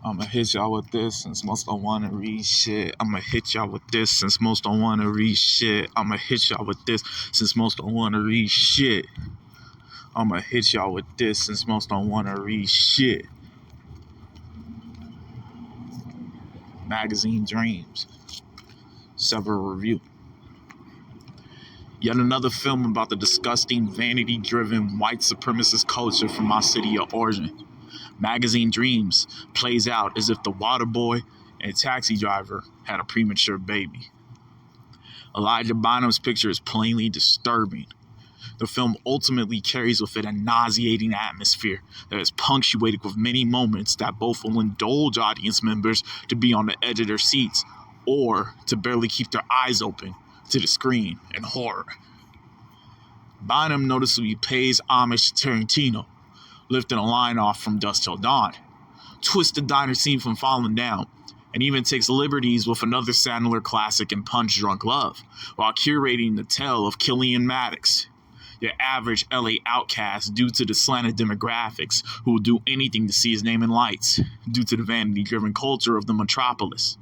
I'ma hit y'all with this since most don't wanna read shit. I'ma hit y'all with this since most don't wanna read shit. I'ma hit y'all with this since most don't wanna read shit. I'ma hit y'all with this since most don't wanna read shit. Magazine Dreams. Several review. Yet another film about the disgusting, vanity-driven, white supremacist culture from my city of origin. Magazine Dreams plays out as if the water boy and taxi driver had a premature baby. Elijah Bynum's picture is plainly disturbing. The film ultimately carries with it a nauseating atmosphere that is punctuated with many moments that both will indulge audience members to be on the edge of their seats or to barely keep their eyes open to the screen in horror. Bynum noticeably pays homage to Tarantino, lifting a line off from Dusk Till Dawn, twists the diner scene from Falling Down, and even takes liberties with another Sandler classic in Punch Drunk Love, while curating the tale of Killian Maddox, your average LA outcast due to the slanted demographics who will do anything to see his name in lights, due to the vanity-driven culture of the metropolis.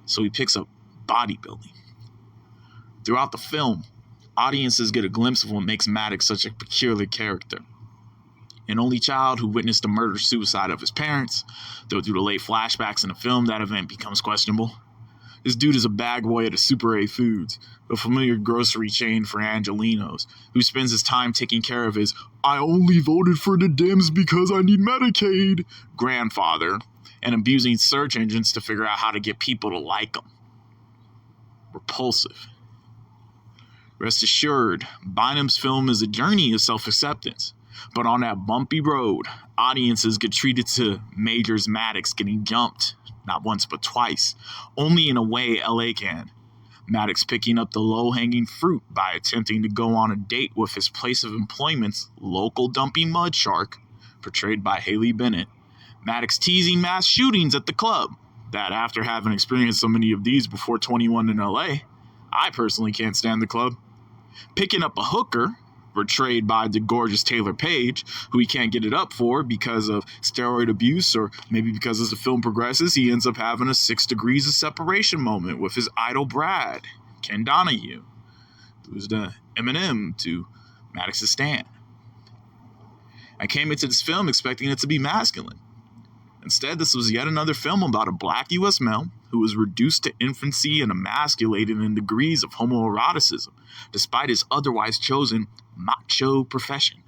So he picks up bodybuilding. Throughout the film, audiences get a glimpse of what makes Maddox such a peculiar character. An only child who witnessed the murder-suicide of his parents, though through the late flashbacks in the film, that event becomes questionable. This dude is a bag boy at a Super A Foods, a familiar grocery chain for Angelinos, who spends his time taking care of his "I only voted for the Dems because I need Medicaid" grandfather, and abusing search engines to figure out how to get people to like him. Repulsive. Rest assured, Bynum's film is a journey of self-acceptance. But on that bumpy road, audiences get treated to Major's Maddox getting jumped, not once but twice, only in a way LA can. Maddox picking up the low-hanging fruit by attempting to go on a date with his place of employment's local dumpy mud shark, portrayed by Haley Bennett. Maddox teasing mass shootings at the club, that after having experienced so many of these before 21 in LA, I personally can't stand the club. Picking up a hooker, portrayed by the gorgeous Taylor Page, who he can't get it up for because of steroid abuse, or maybe because as the film progresses, he ends up having a 6 degrees of separation moment with his idol Brad, Ken Donahue, who's the Eminem to Maddox's Stan. I came into this film expecting it to be masculine. Instead, this was yet another film about a black U.S. male who was reduced to infancy and emasculated in degrees of homoeroticism, despite his otherwise chosen macho profession.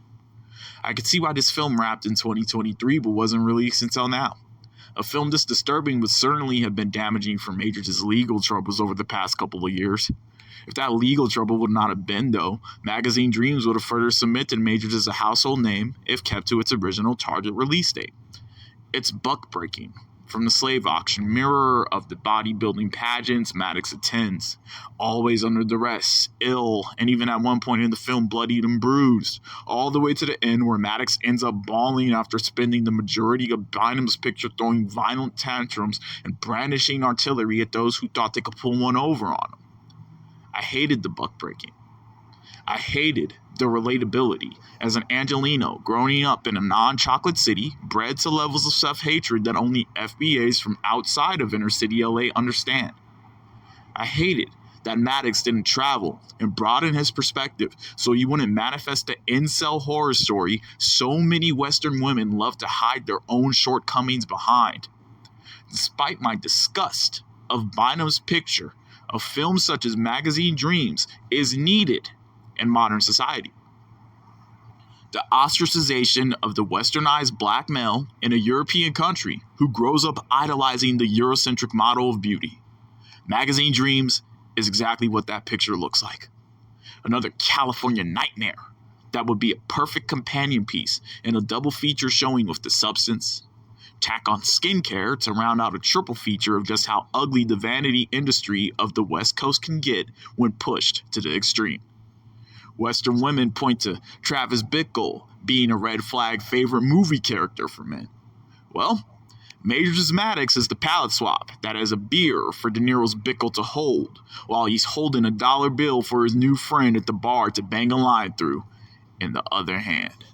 I could see why this film wrapped in 2023 but wasn't released until now. A film this disturbing would certainly have been damaging for Majors' legal troubles over the past couple of years. If that legal trouble would not have been, though, Magazine Dreams would have further cemented Majors as a household name if kept to its original target release date. It's buck-breaking, from the slave auction, mirror of the bodybuilding pageants Maddox attends, always under duress, ill, and even at one point in the film bloodied and bruised, all the way to the end where Maddox ends up bawling after spending the majority of Bynum's picture throwing violent tantrums and brandishing artillery at those who thought they could pull one over on him. I hated the buck-breaking. I hated the relatability as an Angelino growing up in a non-chocolate city, bred to levels of self-hatred that only FBAs from outside of inner city LA understand. I hated that Maddox didn't travel and broaden his perspective so he wouldn't manifest the incel horror story so many Western women love to hide their own shortcomings behind. Despite my disgust of Bynum's picture, a film such as Magazine Dreams is needed in modern society. The ostracization of the westernized black male in a European country who grows up idolizing the Eurocentric model of beauty. Magazine Dreams is exactly what that picture looks like. Another California nightmare that would be a perfect companion piece in a double feature showing with The Substance. Tack on skincare to round out a triple feature of just how ugly the vanity industry of the West Coast can get when pushed to the extreme. Western women point to Travis Bickle being a red flag favorite movie character for men. Well, Majors Maddox is the palette swap that has a beer for De Niro's Bickle to hold, while he's holding a dollar bill for his new friend at the bar to bang a line through in the other hand.